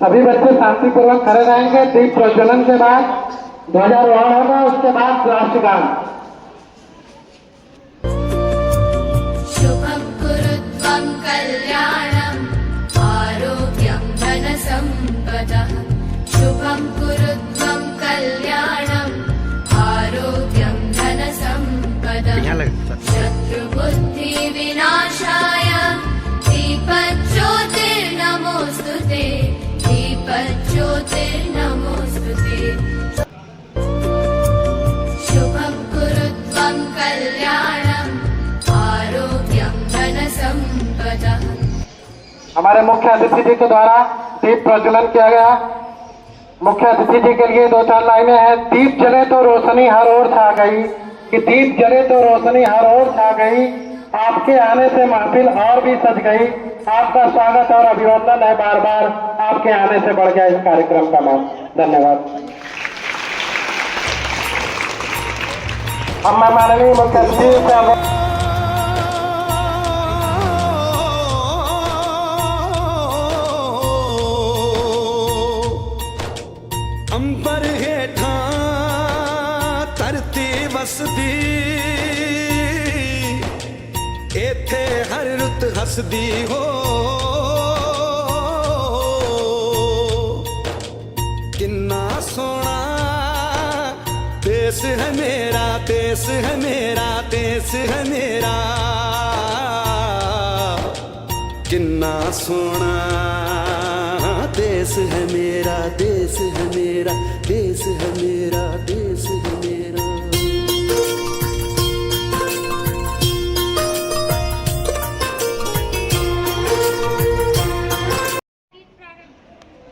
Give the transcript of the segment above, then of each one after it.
सभी बच्चे शांतिपूर्वक खड़े रहेंगे। दीप प्रज्वलन के बाद ध्वजारोहण होगा, उसके बाद राष्ट्रगान। शुभं कुरुत्वं कल्याणं आरोग्यं धनसम्पदः। शुभं कुरुत्वं कल्याणं आरोग्यं धनसम्पदः। शत्रुबुद्धि विनाशाय दीपज्योतिर्नमोस्तुते। दीपज्योतिर्नमोस्तुते। शुभं कुरुत्वं कल्याणं आरोग्यं धनसम्पदः। हमारे मुख्य अतिथि जी के द्वारा दीप प्रज्वलन किया गया। मुख्य अतिथि जी के लिए 2-4 लाइनें हैं। दीप जले तो रोशनी हर ओर छा गई, कि दीप जले तो रोशनी हर ओर छा गई। आपके आने से महफिल और भी सज गई। आपका स्वागत और अभिनंदन है। बार बार आपके आने से बढ़ गया इस कार्यक्रम का मान। धन्यवाद। हम माननीय मुख्य अतिथि से अंबर हेठा धरती वसदी, एथे हर रुत हसदी हो। किन्ना सोना देश है मेरा, देश है मेरा, देश है मेरा। किन्ना सोना देश है मेरा, देश है मेरा, देश है मेरा, देश है मेरा।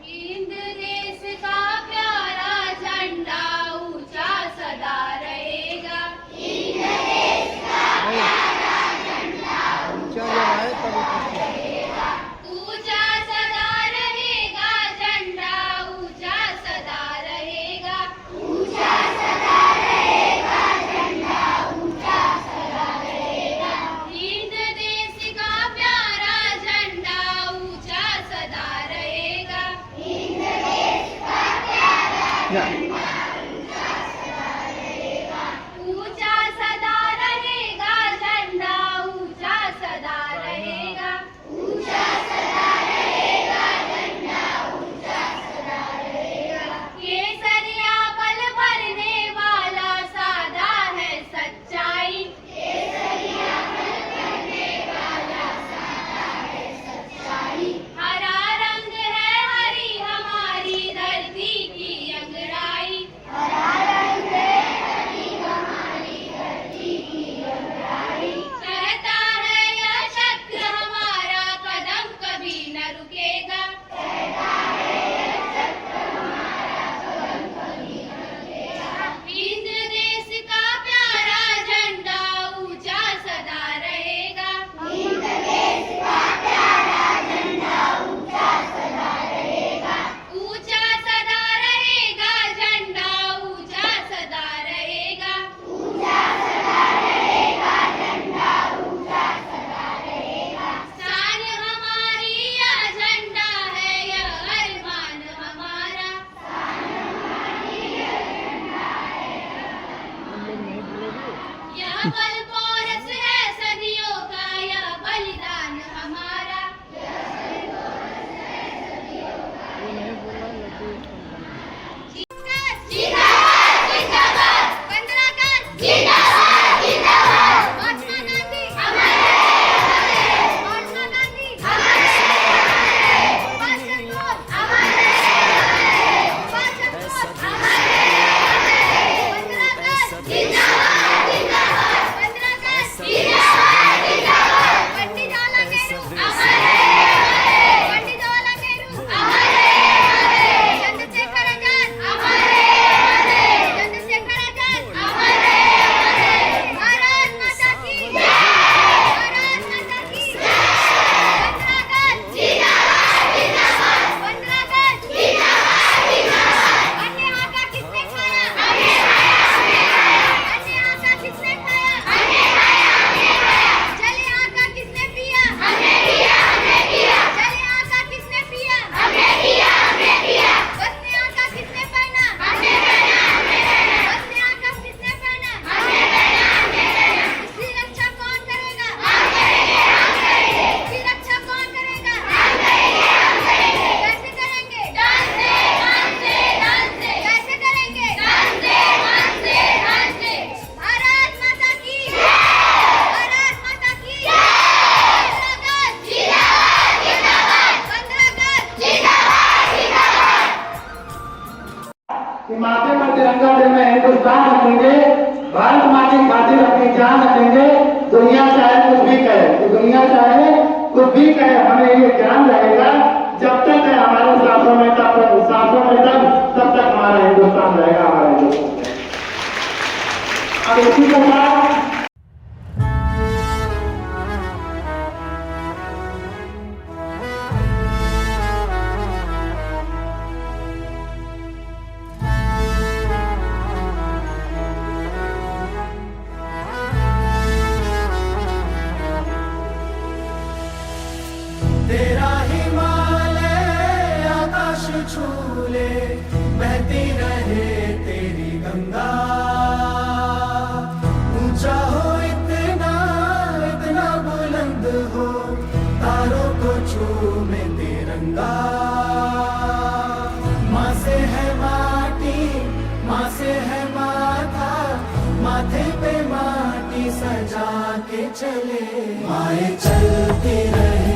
हिंद देश का प्यारा झंडा ऊंचा सदा रहेगा। हिंद देश का प्यारा झंडा ऊंचा रहेगा। ऊंचा सदा रहेगा झंडा, ऊंचा सदा रहेगा। ऊंचा सदा रहेगा झंडा, ऊंचा सदा रहेगा। हिंद देश का प्यारा झंडा ऊंचा सदा रहेगा। हिंद देश का प्यारा झंडा ऊंचा सदा रहेगा। ऊंचा सदा रहेगा झंडा, ऊंचा सदा रहेगा। ऊंचा सदा रहेगा झंडा, ऊंचा सदा रहेगा। केसरिया बल भरने वाला सादा है सच्चाई। केसरिया बल भरने वाला सादा है सच्चाई। हरा रंग है हरी हमारी धरती की अंगड़ाई। हरा रंग है हरी हमारी धरती की अंगड़ाई। कहता है यह चक्र हमारा कदम कभी न रुकेगा। कहता है यह चक्र हमारा कदम कभी न रुकेगा। हिंद देश का प्यारा झंडा ऊंचा सदा रहेगा। हिंद देश का प्यारा झंडा ऊंचा सदा रहेगा। ऊंचा सदा रहेगा झंडा, ऊंचा सदा रहेगा। ऊंचा सदा रहेगा झंडा, ऊंचा सदा रहेगा। शान हमारी यह झंडा है, यह अरमान हमारा। शान हमारी यह झंडा है, यह बल पोरस है सदियों का, यह बलिदान हमारा। जिंदाबाद जिंदाबाद। 15 अगस्त जिंदाबाद जिंदाबाद। महात्मा गांधी अमर रहे, अमर रहे। महात्मा गांधी अमर रहे, अमर रहे। सुभाष चंद्र बोस अमर रहे, अमर रहे। सुभाष चंद्र बोस अमर रहे, अमर रहे। 15 अगस्त जिंदाबाद जिंदाबाद। 15 कि माथे पर तिरंगा जब मैं हिंदुस्तान रखेंगे, भारत माँ की खातिर अपनी जान रखेंगे। दुनिया चाहे कुछ भी कहे, तो दुनिया चाहे कुछ भी कहे, हमें ये ध्यान रहेगा जब तक है हमारे सांसों में तब तक हमारा हिंदुस्तान रहेगा, हमारा हिंदुस्तान। अब इसी के साथ तेरा हिमालय आकाश छूले, बहती रहे तेरी गंगा। ऊंचा हो इतना इतना बुलंद हो, तारों को छूमे तिरंगा। माँ से है माटी, माँ से है माथा, माथे पे माटी सजा के चले। माए चलती रहे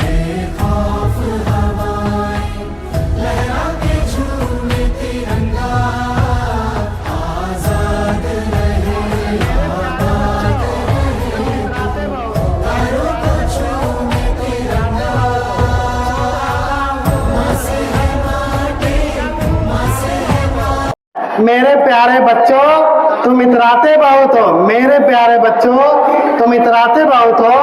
बेखौफ हवाएं, लहरा के झूमे तिरंगा। आजाद रहे आबाद रहे, तारों को छूमे तिरंगा। माँ से है माटी, माँ से है माटी। मेरे प्यारे बच्चों, तुम इतराते बहुत हो। मेरे प्यारे बच्चों, तुम इतराते बहुत हो।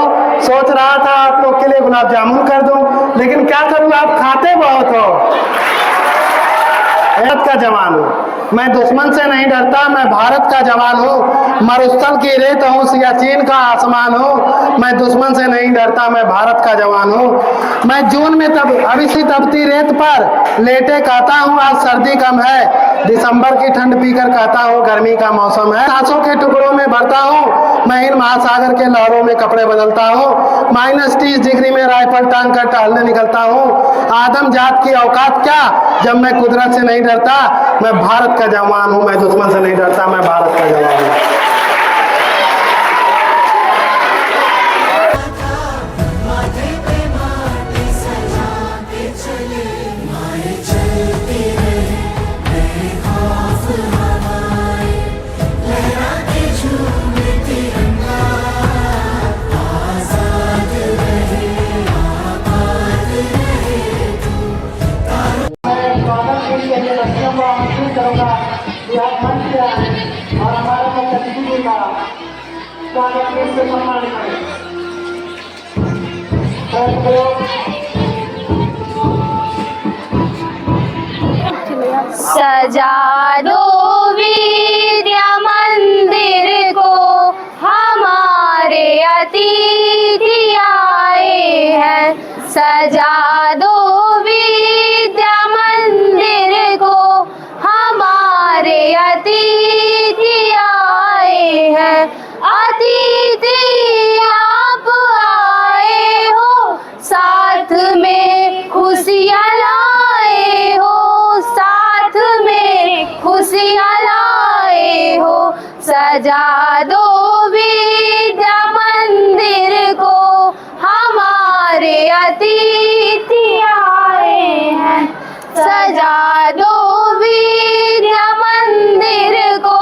सोच रहा था आप लोग के लिए गुलाब जामुन कर दूं, लेकिन क्या करूं, आप खाते बहुत हो। भारत का जवान हूँ मैं, दुश्मन से नहीं डरता। मैं भारत का जवान हूँ, मरुस्थल की रेत हूँ, सियाचिन का आसमान हूँ। मैं दुश्मन से नहीं डरता, मैं भारत का जवान हूँ। मैं जून में अभी सी तपती रेत पर लेटे कहता हूँ आज सर्दी कम है। दिसंबर की ठंड पीकर कहता हूँ गर्मी का मौसम है। सांसों के टुकड़ों में भरता हूँ मैं, इन महासागर के लहरों में कपड़े बदलता हूँ। -30 डिग्री में राइफल टांग कर टहलने निकलता हूँ। आदम जात की औकात क्या, जब मैं कुदरत से नहीं डरता। मैं भारत का जवान हूँ, मैं दुश्मन से नहीं डरता, मैं भारत का जवान हूँ। और हमारे मुख्यमंत्री का स्वागत से सम्मान करें। सजा दो विद्या मंदिर को, हमारे अतिथि आए हैं। सजा दो विद्या मंदिर को, हमारे अतिथि आए हैं। अतिथि आप आए हो, साथ में खुशियाँ लाए हो, साथ में खुशियाँ लाए हो। सजा दो विद्या मंदिर को, हमारे अतिथि आए हैं। सजा दो विद्या मंदिर को,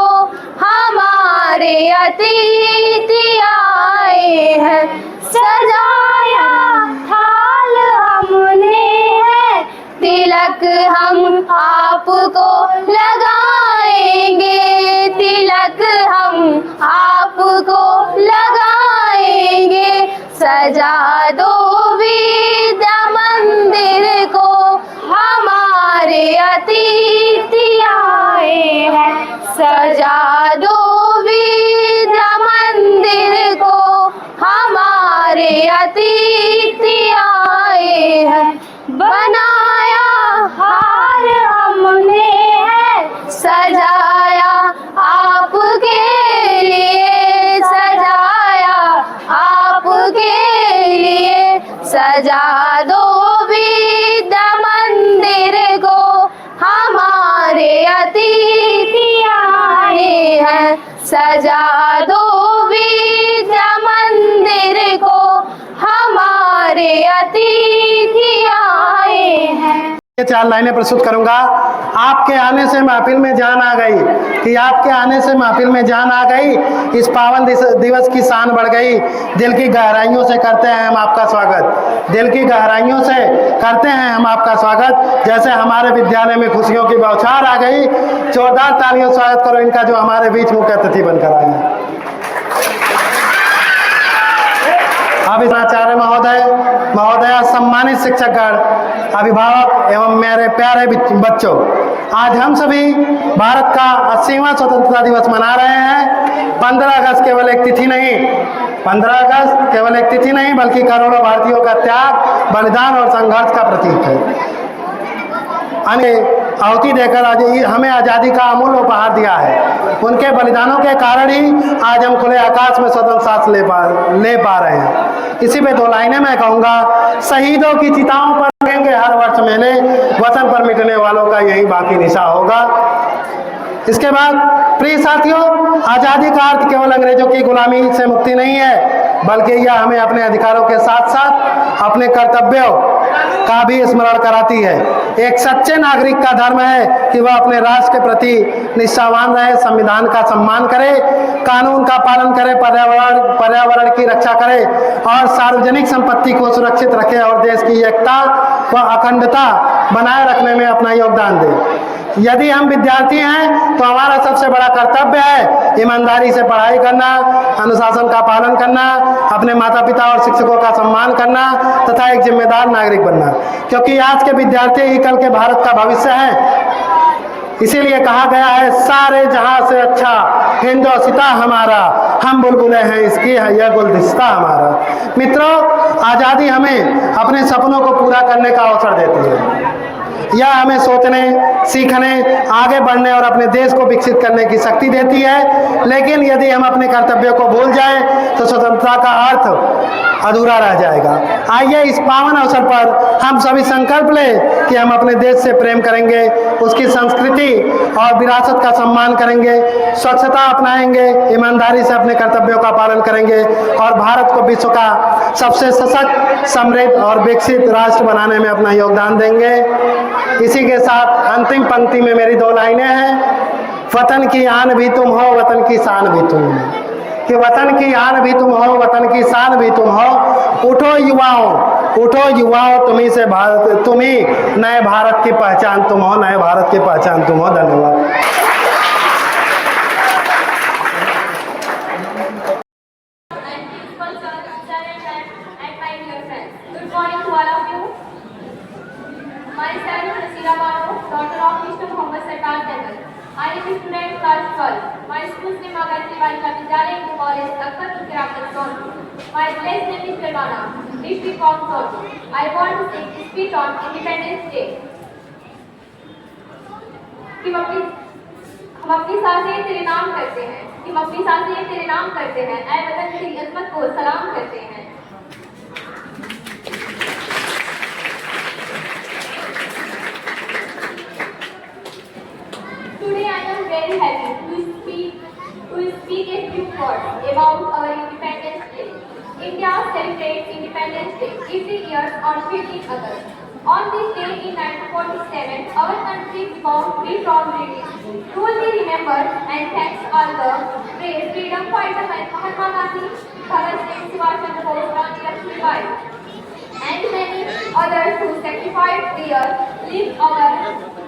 हमारे अतिथि आए हैं। सजाया थाल हमने है, तिलक हम आपको लगाएंगे, तिलक हम आपको लगाएंगे। सजा दो विद्या मंदिर को, हमारे अतिथि आए हैं। सजा दो विद्या मंदिर को, हमारे अतिथि आए हैं। बनाया हार हमने है, सजाया आपके लिए, सजाया आपके लिए। सजा दो विद्या मंदिर को, हमारे अतिथि आए हैं। सजा दो विद्या मंदिर को, हमारे अतिथि आए हैं। ये 4 लाइनें प्रस्तुत करूंगा। आपके आने से महफिल में जान आ गई, कि आपके आने से महफिल में जान आ गई, इस पावन दिवस की शान बढ़ गई। दिल की गहराइयों से करते हैं हम आपका स्वागत, दिल की गहराइयों से करते हैं हम आपका स्वागत। जैसे हमारे विद्यालय में खुशियों की बौछार आ गई, जोरदार तालियों से स्वागत करो इनका, जो हमारे बीच मुख्य अतिथि बनकर आए हैं। अब आचार्य महोदय, सम्मानित शिक्षकगण, अभिभावक एवं मेरे प्यारे बच्चों, आज हम सभी भारत का 80वां स्वतंत्रता दिवस मना रहे हैं। 15 अगस्त केवल एक तिथि नहीं, 15 अगस्त केवल एक तिथि नहीं, बल्कि करोड़ों भारतीयों का त्याग, बलिदान और संघर्ष का प्रतीक है। आहुति देकर हमें आज़ादी का अमूल्य उपहार दिया है। उनके बलिदानों के कारण ही आज हम खुले आकाश में स्वतंत्र सांस ले पा रहे हैं। इसी में 2 लाइनें मैं कहूँगा। शहीदों की चिताओं पर लगेंगे हर वर्ष मेले, वतन पर मिटने वालों का यही बाकी निशा होगा। इसके बाद प्रिय साथियों, आज़ादी का अर्थ केवल अंग्रेजों की गुलामी से मुक्ति नहीं है, बल्कि यह हमें अपने अधिकारों के साथ साथ अपने कर्तव्यों का भी स्मरण कराती है। एक सच्चे नागरिक का धर्म है कि वह अपने राष्ट्र के प्रति निष्ठावान रहे, संविधान का सम्मान करे, कानून का पालन करे, पर्यावरण की रक्षा करे और सार्वजनिक संपत्ति को सुरक्षित रखे और देश की एकता व अखंडता बनाए रखने में अपना योगदान दे। यदि हम विद्यार्थी हैं तो हमारा सबसे बड़ा कर्तव्य है ईमानदारी से पढ़ाई करना, अनुशासन का पालन करना, अपने माता पिता और शिक्षकों का सम्मान करना तथा एक जिम्मेदार नागरिक बनना, क्योंकि आज के विद्यार्थी ही कल के भारत का भविष्य है। इसीलिए कहा गया है, सारे जहां से अच्छा हिंदोस्तां हमारा, हम बुलबुलें हैं इसकी है यह गुलदस्ता हमारा। मित्रों, आज़ादी हमें अपने सपनों को पूरा करने का अवसर देती है। यह हमें सोचने, सीखने, आगे बढ़ने और अपने देश को विकसित करने की शक्ति देती है। लेकिन यदि हम अपने कर्तव्यों को भूल जाएं तो स्वतंत्रता का अर्थ अधूरा रह जाएगा। आइए इस पावन अवसर पर हम सभी संकल्प लें कि हम अपने देश से प्रेम करेंगे, उसकी संस्कृति और विरासत का सम्मान करेंगे, स्वच्छता अपनाएंगे, ईमानदारी से अपने कर्तव्यों का पालन करेंगे और भारत को विश्व का सबसे सशक्त, समृद्ध और विकसित राष्ट्र बनाने में अपना योगदान देंगे। इसी के साथ अंतिम पंक्ति में मेरी 2 लाइनें हैं। वतन की आन भी तुम हो, वतन की शान भी तुम हो, कि वतन की आन भी तुम हो, वतन की शान भी तुम हो। उठो युवाओं, तुम्ही से भारत, तुम्ही नए भारत की पहचान तुम हो, नए भारत की पहचान तुम हो। धन्यवाद। I am a student class 12. My school's name is Gayatri Balika Vidyalaya in college Akbarpur Kirakar Sonpur. My place name is Karwana, district of Sonpur. I want to speak on Independence Day. कि हम अपनी सांसें तेरे नाम करते हैं, कि हम अपनी सांसें तेरे नाम करते हैं, ऐ वतन तेरी अज़मत को सलाम करते हैं। Today I am very happy to speak a few words about our Independence Day. India celebrates Independence Day every year on 15 August. On this day in 1947, our country found free from British. Truly remembered and thanks all the brave freedom fighters like Mahatma Gandhi, Bhagat Singh, Subhash Chandra Bose, Rani Lakshmibai, and many others who sacrificed their lives our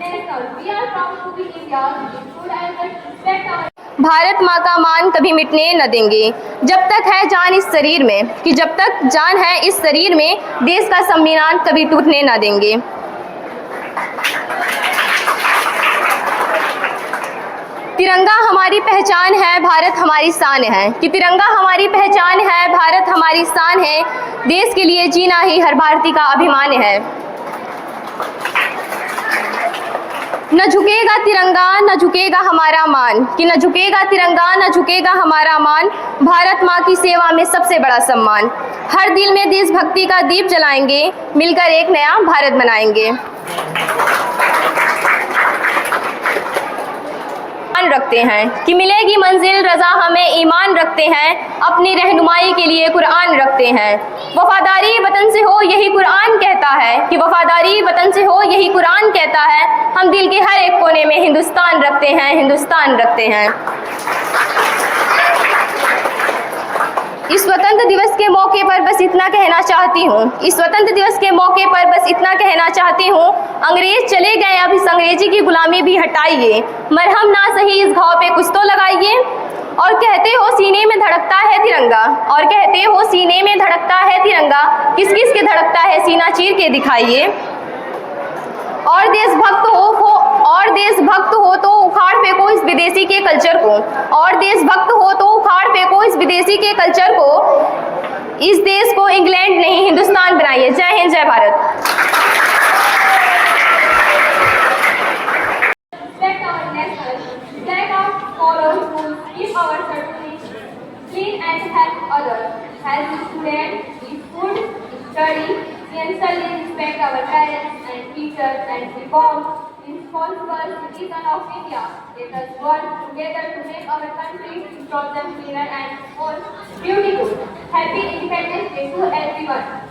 national. We are proud to be India's good and respect our. Bharat माँ का मान कभी मिटने न देंगे। जब तक है जान इस शरीर में, कि जब तक जान है इस शरीर में, देश का संविधान कभी टूटने न देंगे। तिरंगा हमारी पहचान है, भारत हमारी शान है, कि तिरंगा हमारी पहचान है, भारत हमारी शान है, देश के लिए जीना ही हर भारतीय का अभिमान है। न झुकेगा तिरंगा, न झुकेगा हमारा मान, कि न झुकेगा तिरंगा, न झुकेगा हमारा मान, भारत माँ की सेवा में सबसे बड़ा सम्मान। हर दिल में देशभक्ति का दीप जलाएंगे, मिलकर एक नया भारत बनाएंगे। रखते हैं कि मिलेगी मंजिल, रजा हमें ईमान रखते हैं, अपनी रहनुमाई के लिए कुरान रखते हैं। वफादारी वतन से हो यही कुरान कहता है कि वफादारी वतन से हो यही कुरान कहता है। हम दिल के हर एक कोने में हिंदुस्तान रखते हैं, हिंदुस्तान रखते हैं। इस स्वतंत्र दिवस के मौके पर बस इतना कहना चाहती हूँ, इस स्वतंत्र दिवस के मौके पर बस इतना कहना चाहती हूँ, अंग्रेज चले गए, अब इस अंग्रेजी की गुलामी भी हटाइए, मरहम ना सही इस घाव पे कुछ तो लगाइए। और कहते हो सीने में धड़कता है तिरंगा, और कहते हो सीने में धड़कता है तिरंगा, किस किस के धड़कता है सीना चीर के दिखाइए। और देशभक्त हो तो उखाड़ फेंको इस विदेशी के कल्चर को, और देशभक्त हो तो उखाड़ फेंको इस विदेशी के कल्चर को। इस देश को इंग्लैंड नहीं हिंदुस्तान बनाइए। जय हिंद, जय Bharat. Clean and help others. As students, we should study, sincerely respect our parents and teachers, and become responsible citizens of India. Let us work together to make our country stronger, cleaner, and more beautiful. Happy Independence Day to everyone.